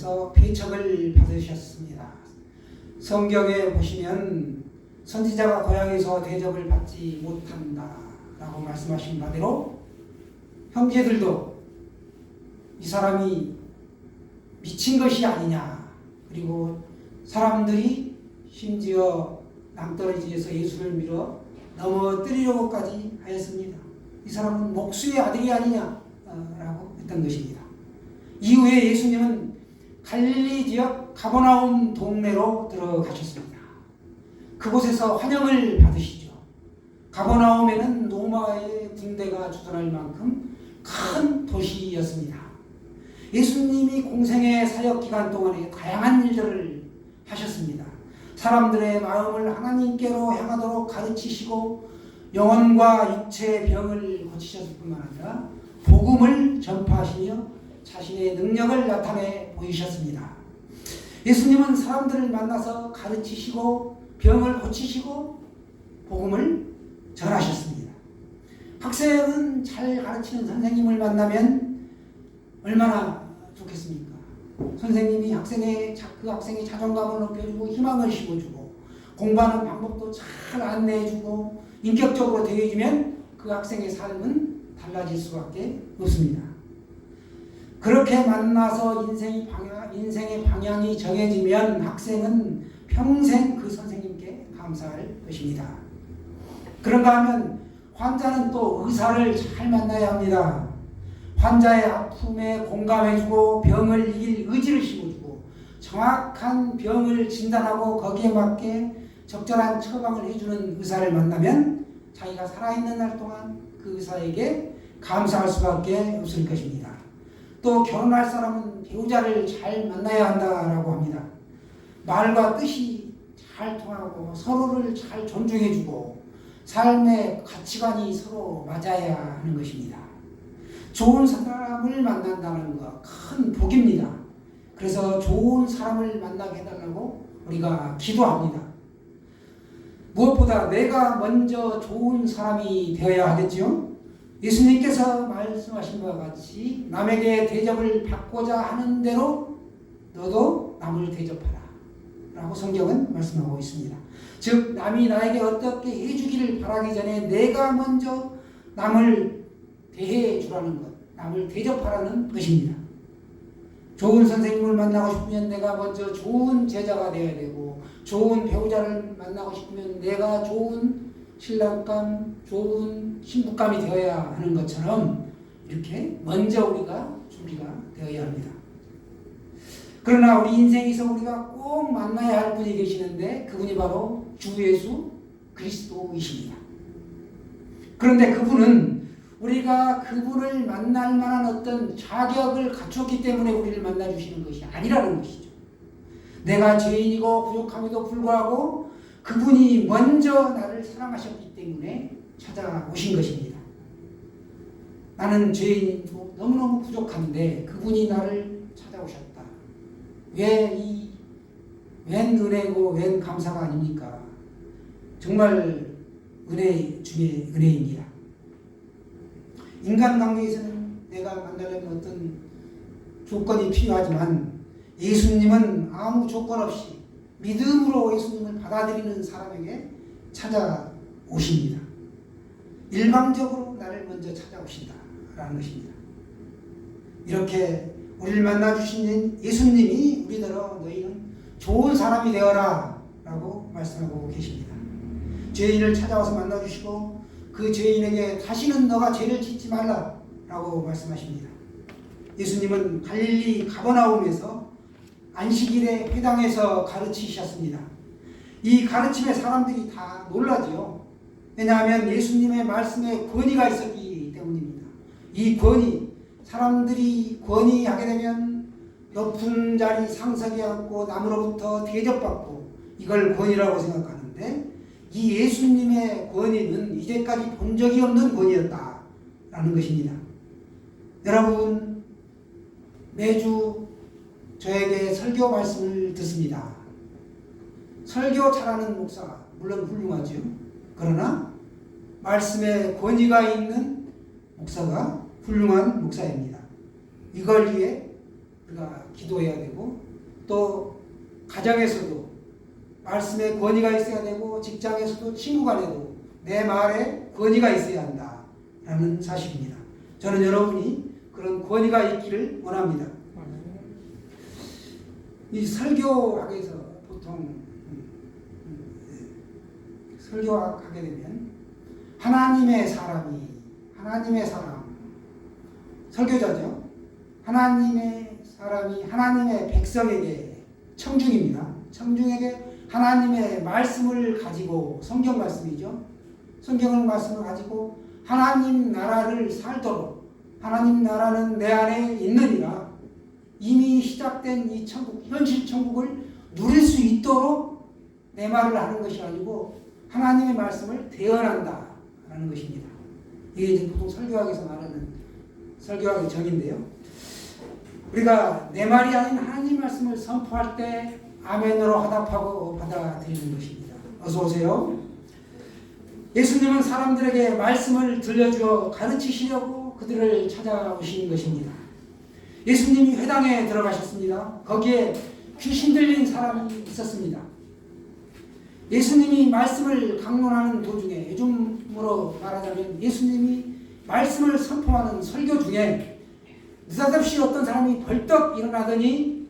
앞에서 배척을 받으셨습니다. 성경에 보시면 선지자가 고향에서 대접을 받지 못한다라고 말씀하신 바대로 형제들도 이 사람이 미친 것이 아니냐, 그리고 사람들이 심지어 낭떠러지에서 예수를 밀어 넘어뜨리려고까지 하였습니다. 이 사람은 목수의 아들이 아니냐라고 했던 것입니다. 이후에 예수님은 갈릴리 지역 가버나움 동네로 들어가셨습니다. 그곳에서 환영을 받으시죠. 가버나움에는 로마의 군대가 주둔할 만큼 큰 도시였습니다. 예수님이 공생의 사역 기간 동안에 다양한 일들을 하셨습니다. 사람들의 마음을 하나님께로 향하도록 가르치시고 영혼과 육체의 병을 고치셨을 뿐만 아니라 복음을 전파하시며 자신의 능력을 나타내 보이셨습니다. 예수님은 사람들을 만나서 가르치시고 병을 고치시고 복음을 전하셨습니다. 학생은 잘 가르치는 선생님을 만나면 얼마나 좋겠습니까? 선생님이 그 학생의 자존감을 높여주고 희망을 심어주고 공부하는 방법도 잘 안내해주고 인격적으로 대해주면 그 학생의 삶은 달라질 수밖에 없습니다. 그렇게 만나서 인생의 방향이 정해지면 학생은 평생 그 선생님께 감사할 것입니다. 그런가 하면 환자는 또 의사를 잘 만나야 합니다. 환자의 아픔에 공감해주고 병을 이길 의지를 심어주고 정확한 병을 진단하고 거기에 맞게 적절한 처방을 해주는 의사를 만나면 자기가 살아있는 날 동안 그 의사에게 감사할 수밖에 없을 것입니다. 또 결혼할 사람은 배우자를 잘 만나야 한다라고 합니다. 말과 뜻이 잘 통하고 서로를 잘 존중해주고 삶의 가치관이 서로 맞아야 하는 것입니다. 좋은 사람을 만난다는 것 큰 복입니다. 그래서 좋은 사람을 만나게 해달라고 우리가 기도합니다. 무엇보다 내가 먼저 좋은 사람이 되어야 하겠죠. 예수님께서 말씀하신 것과 같이 남에게 대접을 받고자 하는 대로 너도 남을 대접하라 라고 성경은 말씀하고 있습니다. 즉 남이 나에게 어떻게 해주기를 바라기 전에 내가 먼저 남을 대해 주라는 것, 남을 대접하라는 것입니다. 좋은 선생님을 만나고 싶으면 내가 먼저 좋은 제자가 되어야 되고, 좋은 배우자를 만나고 싶으면 내가 좋은 신랑감, 좋은 신부감이 되어야 하는 것처럼 이렇게 먼저 우리가 준비가 되어야 합니다. 그러나 우리 인생에서 우리가 꼭 만나야 할 분이 계시는데 그분이 바로 주 예수 그리스도이십니다. 그런데 그분은 우리가 그분을 만날 만한 어떤 자격을 갖췄기 때문에 우리를 만나주시는 것이 아니라는 것이죠. 내가 죄인이고 부족함에도 불구하고 그분이 먼저 나를 사랑하셨기 때문에 찾아오신 것입니다. 나는 죄인이고 너무너무 부족한데 그분이 나를 찾아오셨다. 웬 은혜고 웬 감사가 아닙니까? 정말 은혜 중에 은혜입니다. 인간관계에서는 내가 만나려면 어떤 조건이 필요하지만 예수님은 아무 조건 없이 믿음으로 예수님을 받아들이는 사람에게 찾아오십니다. 일방적으로 나를 먼저 찾아오신다라는 것입니다. 이렇게 우리를 만나주신 예수님이 우리더러 너희는 좋은 사람이 되어라 라고 말씀하고 계십니다. 죄인을 찾아와서 만나주시고 그 죄인에게 다시는 너가 죄를 짓지 말라 라고 말씀하십니다. 예수님은 갈릴리 가버나움에서 안식일에 회당에서 가르치셨습니다. 이 가르침에 사람들이 다 놀라지요. 왜냐하면 예수님의 말씀에 권위가 있었기 때문입니다. 이 권위, 사람들이 권위하게 되면 높은 자리 상석에 앉고 남으로부터 대접받고 이걸 권위라고 생각하는데 이 예수님의 권위는 이제까지 본 적이 없는 권위였다라는 것입니다. 여러분, 매주 저에게 설교 말씀을 듣습니다. 설교 잘하는 목사 물론 훌륭하죠. 그러나 말씀에 권위가 있는 목사가 훌륭한 목사입니다. 이걸 위해 우리가 기도해야 되고, 또 가정에서도 말씀에 권위가 있어야 되고, 직장에서도 친구 간에도 내 말에 권위가 있어야 한다라는 사실입니다. 저는 여러분이 그런 권위가 있기를 원합니다. 이 설교학에서 보통 설교하게 되면 하나님의 사람, 설교자죠. 하나님의 사람이 하나님의 백성에게, 청중에게 하나님의 말씀을 가지고, 성경 말씀이죠. 성경을 말씀을 가지고 하나님 나라를 살도록, 하나님 나라는 내 안에 있느니라, 이미 시작된 이 천국, 현실 천국을 누릴 수 있도록 내 말을 하는 것이 아니고 하나님의 말씀을 대언한다라는 것입니다. 이게 이제 보통 설교학에서 말하는 설교학의 정의인데요. 우리가 내 말이 아닌 하나님 말씀을 선포할 때 아멘으로 화답하고 받아들이는 것입니다. 어서 오세요. 예수님은 사람들에게 말씀을 들려주어 가르치시려고 그들을 찾아오신 것입니다. 예수님이 회당에 들어가셨습니다. 거기에 귀신 들린 사람이 있었습니다. 예수님이 말씀을 강론하는 도중에, 요즘으로 말하자면 예수님이 말씀을 선포하는 설교 중에 느닷없이 어떤 사람이 벌떡 일어나더니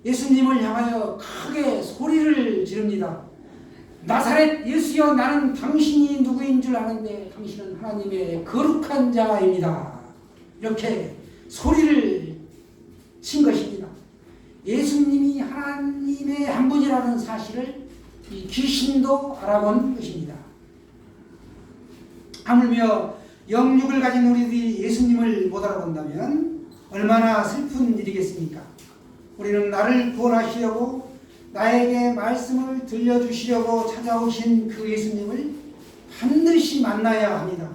예수님을 향하여 크게 소리를 지릅니다. 나사렛 예수여, 나는 당신이 누구인 줄 아는데 당신은 하나님의 거룩한 자입니다. 이렇게 소리를 친 것입니다. 예수님이 하나님의 한 분이라는 사실을 이 귀신도 알아본 것입니다. 하물며 영육을 가진 우리들이 예수님을 못 알아본다면 얼마나 슬픈 일이겠습니까? 우리는 나를 구원하시려고, 나에게 말씀을 들려주시려고 찾아오신 그 예수님을 반드시 만나야 합니다.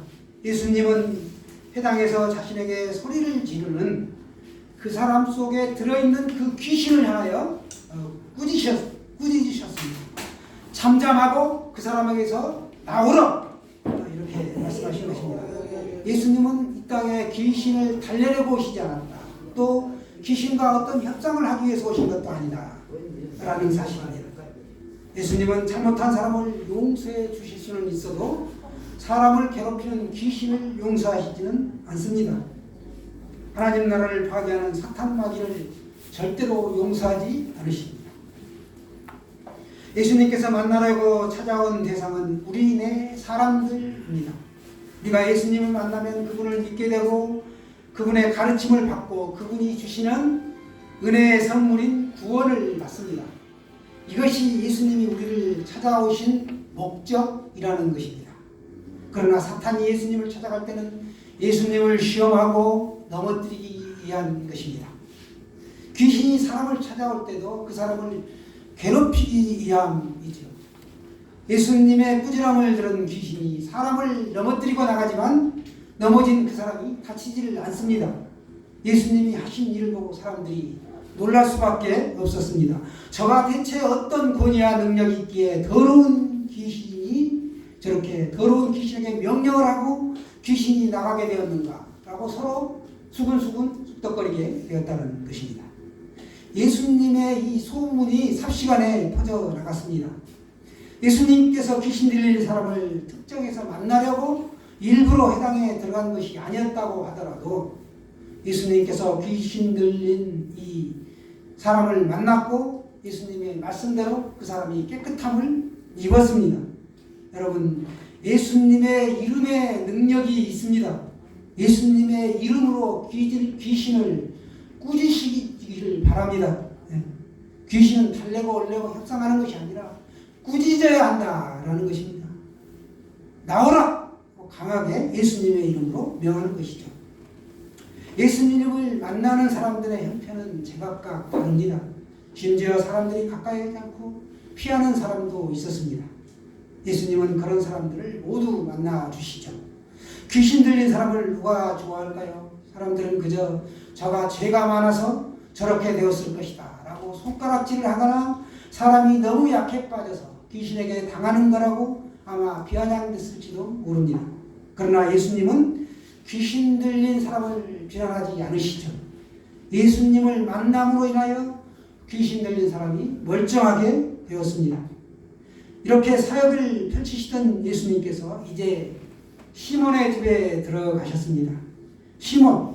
예수님은 회당에서 자신에게 소리를 지르는 그 사람 속에 들어있는 그 귀신을 향하여 꾸짖으셨습니다. 잠잠하고 그 사람에게서 나오라, 이렇게 말씀하신 것입니다. 예수님은 이 땅에 귀신을 달래려고 오시지 않았다. 또 귀신과 어떤 협상을 하기 위해서 오신 것도 아니다 라는 사실입니다. 예수님은 잘못한 사람을 용서해 주실 수는 있어도 사람을 괴롭히는 귀신을 용서하시지는 않습니다. 하나님 나라를 파괴하는 사탄 마귀를 절대로 용서하지 않으십니다. 예수님께서 만나려고 찾아온 대상은 우리네 사람들입니다. 우리가 예수님을 만나면 그분을 믿게 되고 그분의 가르침을 받고 그분이 주시는 은혜의 선물인 구원을 받습니다. 이것이 예수님이 우리를 찾아오신 목적이라는 것입니다. 그러나 사탄이 예수님을 찾아갈 때는 예수님을 시험하고 넘어뜨리기 위한 것입니다. 귀신이 사람을 찾아올 때도 그 사람을 괴롭히기 위함이죠. 예수님의 꾸지람을 들은 귀신이 사람을 넘어뜨리고 나가지만 넘어진 그 사람이 다치지를 않습니다. 예수님이 하신 일을 보고 사람들이 놀랄 수밖에 없었습니다. 저가 대체 어떤 권위와 능력이 있기에 더러운 귀신이 저렇게 더러운 귀신에게 명령을 하고 귀신이 나가게 되었는가 라고 서로 수근수근 쑥덕거리게 되었다는 것입니다. 예수님의 이 소문이 삽시간에 퍼져나갔습니다. 예수님께서 귀신 들린 사람을 특정해서 만나려고 일부러 회당에 들어간 것이 아니었다고 하더라도 예수님께서 귀신 들린 이 사람을 만났고 예수님의 말씀대로 그 사람이 깨끗함을 입었습니다. 여러분, 예수님의 이름에 능력이 있습니다. 예수님의 이름으로 귀신을 꾸짖으시기를 바랍니다. 귀신은 달래고 얼래고 협상하는 것이 아니라 꾸짖어야 한다라는 것입니다. 나오라! 강하게 예수님의 이름으로 명하는 것이죠. 예수님을 만나는 사람들의 형편은 제각각 다릅니다. 심지어 사람들이 가까이 하지 않고 피하는 사람도 있었습니다. 예수님은 그런 사람들을 모두 만나 주시죠. 귀신 들린 사람을 누가 좋아할까요? 사람들은 그저 저가 죄가 많아서 저렇게 되었을 것이다 라고 손가락질을 하거나 사람이 너무 약해 빠져서 귀신에게 당하는 거라고 아마 비아냥댔을지도 모릅니다. 그러나 예수님은 귀신 들린 사람을 비난하지 않으시죠. 예수님을 만남으로 인하여 귀신 들린 사람이 멀쩡하게 되었습니다. 이렇게 사역을 펼치시던 예수님께서 이제 시몬의 집에 들어가셨습니다. 시몬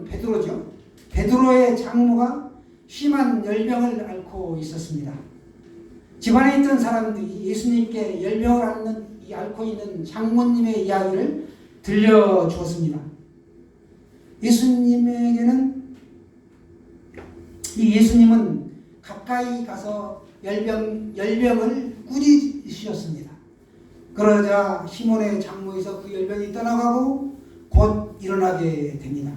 베드로죠. 베드로의 장모가 심한 열병을 앓고 있었습니다. 집안에 있던 사람들이 예수님께 열병을 앓고 있는 장모님의 이야기를 들려주었습니다. 예수님은 가까이 가서 열병을 꾸짖으셨습니다. 그러자 시몬의 장모에서 그 열병이 떠나가고 곧 일어나게 됩니다.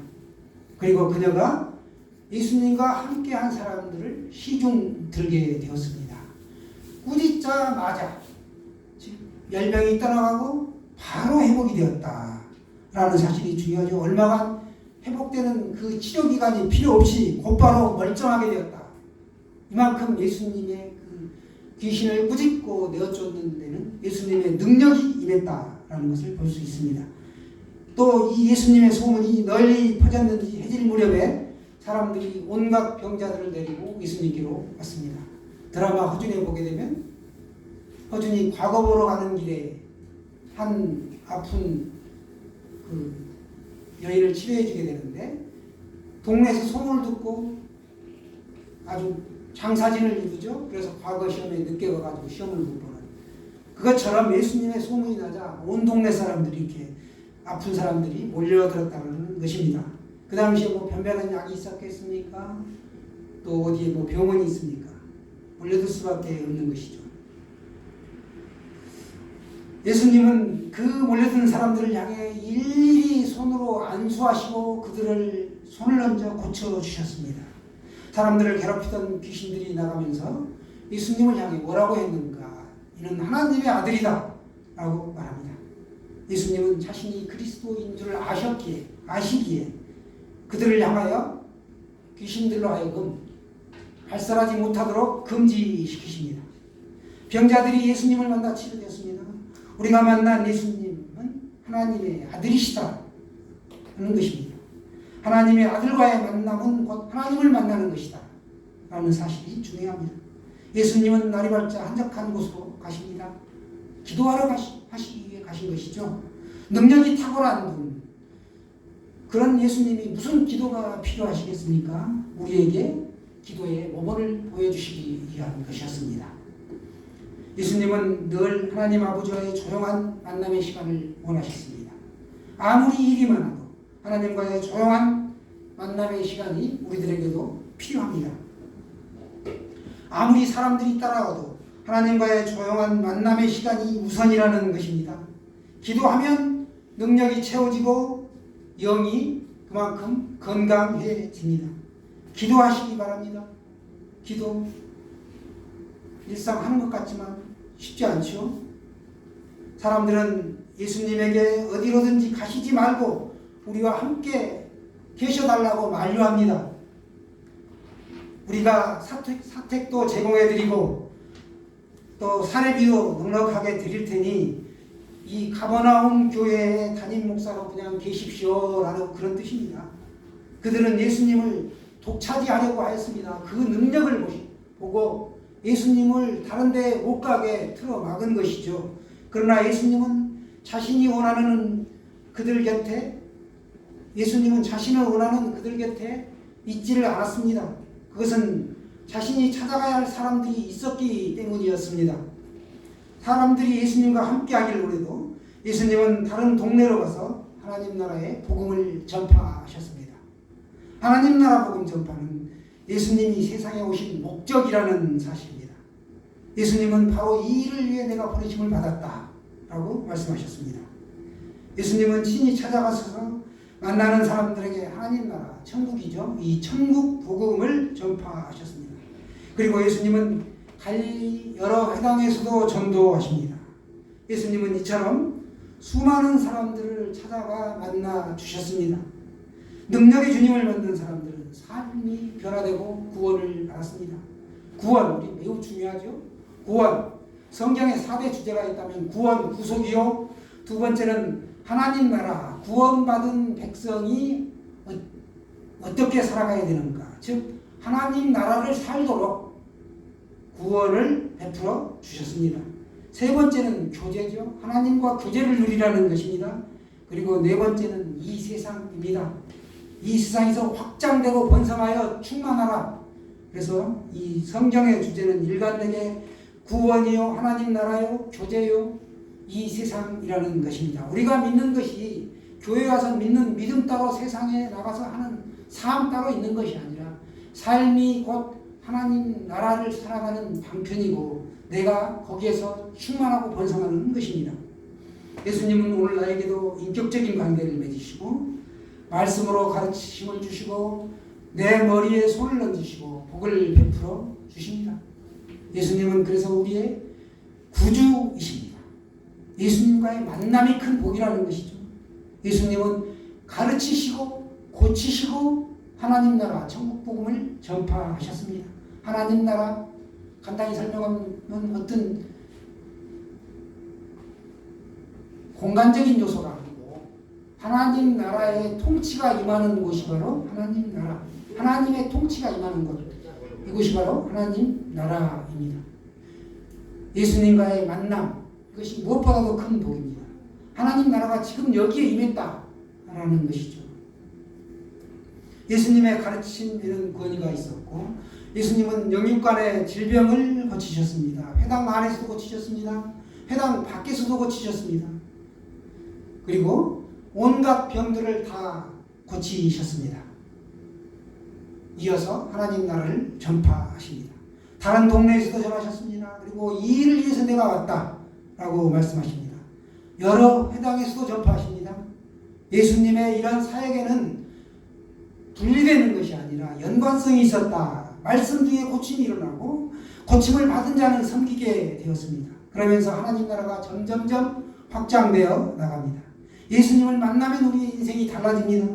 그리고 그녀가 예수님과 함께한 사람들을 시중 들게 되었습니다. 꾸짖자마자 열병이 떠나가고 바로 회복이 되었다라는 사실이 중요하죠. 얼마간 회복되는 그 치료기간이 필요 없이 곧바로 멀쩡하게 되었다. 이만큼 예수님의 그 귀신을 꾸짖고 내어쫓는 데는 예수님의 능력이 임했다라는 것을 볼 수 있습니다. 또 이 예수님의 소문이 널리 퍼졌는지 해질 무렵에 사람들이 온갖 병자들을 데리고 예수님께로 왔습니다. 드라마 허준에 보게 되면 허준이 과거 보러 가는 길에 한 아픈 그 여인을 치료해 주게 되는데 동네에서 소문을 듣고 아주 장사진을 이루죠. 그래서 과거 시험에 늦게 가가지고 시험을 못 보는 그것처럼 예수님의 소문이 나자 온 동네 사람들이 이렇게 아픈 사람들이 몰려들었다는 것입니다. 그 당시에 뭐 변변한 약이 있었겠습니까? 또 어디에 뭐 병원이 있습니까? 몰려들 수밖에 없는 것이죠. 예수님은 그 몰려든 사람들을 향해 일일이 손으로 안수하시고 그들을 손을 얹어 고쳐주셨습니다. 사람들을 괴롭히던 귀신들이 나가면서 예수님을 향해 뭐라고 했는가? 이는 하나님의 아들이다 라고 말합니다. 예수님은 자신이 그리스도인 줄 아시기에 그들을 향하여 귀신들로 하여금 발설하지 못하도록 금지시키십니다. 병자들이 예수님을 만나 치료되었습니다. 우리가 만난 예수님은 하나님의 아들이시다 하는 것입니다. 하나님의 아들과의 만남은 곧 하나님을 만나는 것이다 라는 사실이 중요합니다. 예수님은 날이 밝자 한적한 곳으로 가십니다. 기도하러 하시기 위해 가신 것이죠. 능력이 탁월한 분, 그런 예수님이 무슨 기도가 필요하시겠습니까? 우리에게 기도의 모범을 보여주시기 위한 것이었습니다. 예수님은 늘 하나님 아버지와의 조용한 만남의 시간을 원하셨습니다. 아무리 일이 많아도 하나님과의 조용한 만남의 시간이 우리들에게도 필요합니다. 아무리 사람들이 따라와도 하나님과의 조용한 만남의 시간이 우선이라는 것입니다. 기도하면 능력이 채워지고 영이 그만큼 건강해집니다. 기도하시기 바랍니다. 기도 일상 하는 것 같지만 쉽지 않죠. 사람들은 예수님에게 어디로든지 가시지 말고 우리와 함께 계셔달라고 만류합니다. 우리가 사택도 제공해드리고 또 사례비도 넉넉하게 드릴 테니 이 가버나움 교회의 담임 목사로 그냥 계십시오라는 그런 뜻입니다. 그들은 예수님을 독차지하려고 하였습니다. 그 능력을 보고 예수님을 다른 데 못 가게 틀어막은 것이죠. 그러나 예수님은 자신이 원하는 그들 곁에 예수님은 자신을 원하는 그들 곁에 있지를 않았습니다. 그것은 자신이 찾아가야 할 사람들이 있었기 때문이었습니다. 사람들이 예수님과 함께 하길 원해도 예수님은 다른 동네로 가서 하나님 나라의 복음을 전파하셨습니다. 하나님 나라 복음 전파는 예수님이 세상에 오신 목적이라는 사실입니다. 예수님은 바로 이 일을 위해 내가 보내심을 받았다 라고 말씀하셨습니다. 예수님은 친히 찾아가서 만나는 사람들에게 하나님 나라, 천국이죠. 이 천국 복음을 전파하셨습니다. 그리고 예수님은 갈릴리 여러 회당에서도 전도하십니다. 예수님은 이처럼 수많은 사람들을 찾아가 만나 주셨습니다. 능력의 주님을 만난 사람들은 삶이 변화되고 구원을 받았습니다. 구원, 우리 매우 중요하죠. 구원, 성경에 4대 주제가 있다면 구원, 구속이요. 두 번째는 하나님 나라, 구원받은 백성이 어떻게 살아가야 되는가? 즉 하나님 나라를 살도록 구원을 베풀어 주셨습니다. 세 번째는 교제죠. 하나님과 교제를 누리라는 것입니다. 그리고 네 번째는 이 세상입니다. 이 세상에서 확장되고 번성하여 충만하라. 그래서 이 성경의 주제는 일관되게 구원이요, 하나님 나라요, 교제요, 이 세상이라는 것입니다. 우리가 믿는 것이 교회 와서 믿는 믿음 따로 세상에 나가서 하는 삶 따로 있는 것이 아니라 삶이 곧 하나님 나라를 살아가는 방편이고 내가 거기에서 충만하고 번성하는 것입니다. 예수님은 오늘 나에게도 인격적인 관계를 맺으시고 말씀으로 가르치심을 주시고 내 머리에 손을 얹으시고 복을 베풀어 주십니다. 예수님은 그래서 우리의 구주이십니다. 예수님과의 만남이 큰 복이라는 것이죠. 예수님은 가르치시고 고치시고 하나님 나라 천국 복음을 전파하셨습니다. 하나님 나라 간단히 설명하면 어떤 공간적인 요소가 아니고 하나님 나라의 통치가 임하는 곳이 바로 하나님 나라, 하나님의 통치가 임하는 곳, 이곳이 바로 하나님 나라입니다. 예수님과의 만남, 이것이 무엇보다도 큰 복입니다. 하나님 나라가 지금 여기에 임했다라는 것이죠. 예수님의 가르치심에는 권위가 있었고 예수님은 영육간의 질병을 고치셨습니다. 회당 안에서도 고치셨습니다. 회당 밖에서도 고치셨습니다. 그리고 온갖 병들을 다 고치셨습니다. 이어서 하나님 나라를 전파하십니다. 다른 동네에서도 전하셨습니다. 그리고 이 일을 위해서 내가 왔다라고 말씀하십니다. 여러 회당에서도 전파하십니다. 예수님의 이런 사역에는 분리되는 것이 아니라 연관성이 있었다. 말씀 중에 고침이 일어나고 고침을 받은 자는 섬기게 되었습니다. 그러면서 하나님 나라가 점점점 확장되어 나갑니다. 예수님을 만나면 우리의 인생이 달라집니다.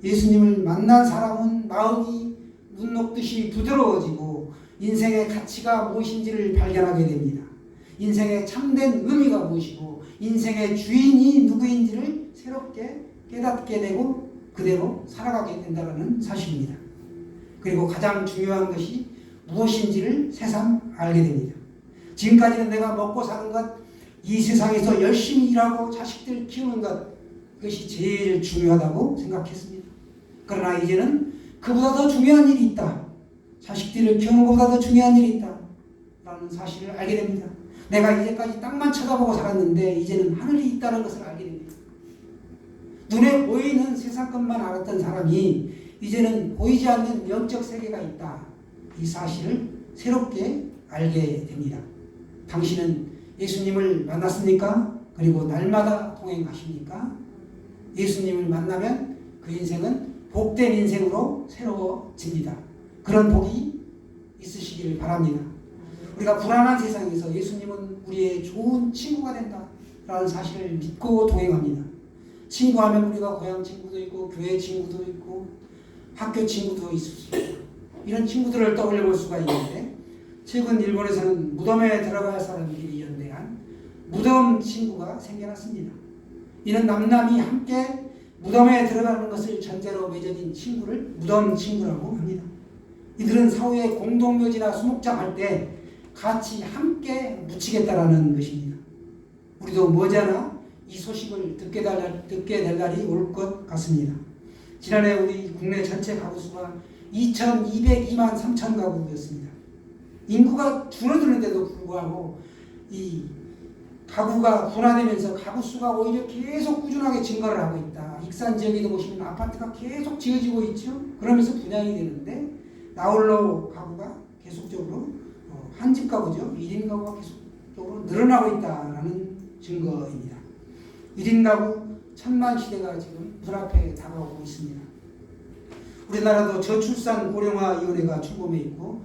예수님을 만난 사람은 마음이 눈 녹듯이 부드러워지고 인생의 가치가 무엇인지를 발견하게 됩니다. 인생의 참된 의미가 무엇이고 인생의 주인이 누구인지를 새롭게 깨닫게 되고 그대로 살아가게 된다는 사실입니다. 그리고 가장 중요한 것이 무엇인지를 새삼 알게 됩니다. 지금까지는 내가 먹고 사는 것, 이 세상에서 열심히 일하고 자식들 키우는 것, 그것이 제일 중요하다고 생각했습니다. 그러나 이제는 그보다 더 중요한 일이 있다. 자식들을 키우는 것보다 더 중요한 일이 있다. 라는 사실을 알게 됩니다. 내가 이제까지 땅만 쳐다보고 살았는데 이제는 하늘이 있다는 것을 알게 됩니다. 눈에 보이는 세상 것만 알았던 사람이 이제는 보이지 않는 영적 세계가 있다. 이 사실을 새롭게 알게 됩니다. 당신은 예수님을 만났습니까? 그리고 날마다 동행하십니까? 예수님을 만나면 그 인생은 복된 인생으로 새로워집니다. 그런 복이 있으시기를 바랍니다. 우리가 불안한 세상에서 예수님은 우리의 좋은 친구가 된다라는 사실을 믿고 동행합니다. 친구하면 우리가 고향 친구도 있고 교회 친구도 있고 학교 친구도 있을 수 있고 이런 친구들을 떠올려 볼 수가 있는데 최근 일본에서는 무덤에 들어갈 사람들이 연대한 무덤 친구가 생겨났습니다. 이는 남남이 함께 무덤에 들어가는 것을 전제로 맺어진 친구를 무덤 친구라고 합니다. 이들은 사후에 공동묘지나 수목장 할 때 같이 함께 묻히겠다라는 것입니다. 우리도 머지않아 이 소식을 듣게 될 날이 올 것 같습니다. 지난해 우리 국내 전체 가구 수가 2,202만 3천 가구였습니다. 인구가 줄어드는데도 불구하고 이 가구가 분화되면서 가구 수가 오히려 계속 꾸준하게 증가를 하고 있다. 익산 지역에도 보시면 아파트가 계속 지어지고 있죠. 그러면서 분양이 되는데 나홀로 가구가 계속적으로 한 집 가구죠. 1인 가구가 계속적으로 늘어나고 있다라는 증거입니다. 1인 가구 천만 시대가 지금 눈앞에 다가오고 있습니다. 우리나라도 저출산 고령화위원회가 출범해 있고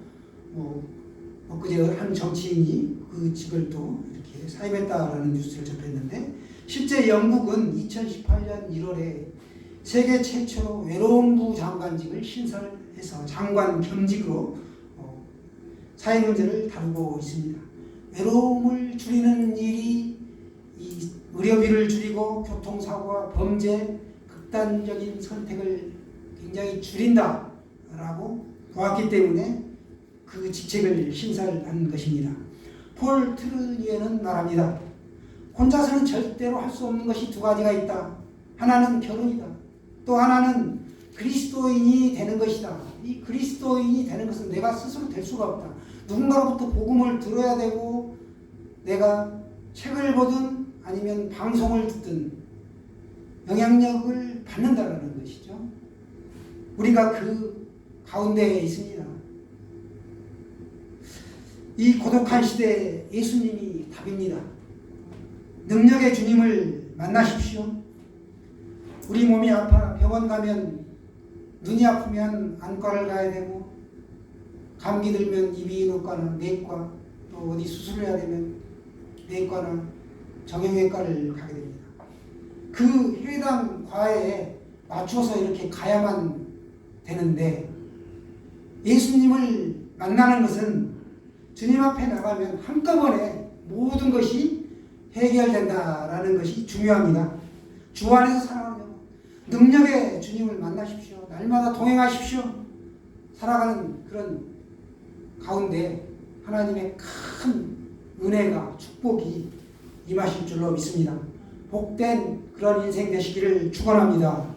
엊그제 한 정치인이 그 직을 또 이렇게 사임했다라는 뉴스를 접했는데 실제 영국은 2018년 1월에 세계 최초로 외로움부 장관직을 신설해서 장관 겸직으로 사회 문제를 다루고 있습니다. 외로움을 줄이는 일이 이 의료비를 줄이고 교통사고와 범죄, 극단적인 선택을 굉장히 줄인다라고 보았기 때문에 그 직책을 신사를 한 것입니다. 폴 트르니에는 말합니다. 혼자서는 절대로 할 수 없는 것이 두 가지가 있다. 하나는 결혼이다. 또 하나는 그리스도인이 되는 것이다. 이 그리스도인이 되는 것은 내가 스스로 될 수가 없다. 누군가로부터 복음을 들어야 되고 내가 책을 보든 아니면 방송을 듣든 영향력을 받는다는 것이죠. 우리가 그 가운데에 있습니다. 이 고독한 시대에 예수님이 답입니다. 능력의 주님을 만나십시오. 우리 몸이 아파 병원 가면 눈이 아프면 안과를 가야 되고 감기 들면 이비인후과나 내과 또 어디 수술해야 되면 내과나 정형외과를 가게 됩니다. 그 해당 과에 맞춰서 이렇게 가야만 되는데 예수님을 만나는 것은 주님 앞에 나가면 한꺼번에 모든 것이 해결된다라는 것이 중요합니다. 주 안에서 살아가는 능력의 주님을 만나십시오. 날마다 동행하십시오. 살아가는 그런 가운데 하나님의 큰 은혜가 축복이 임하실 줄로 믿습니다. 복된 그런 인생 되시기를 축원합니다.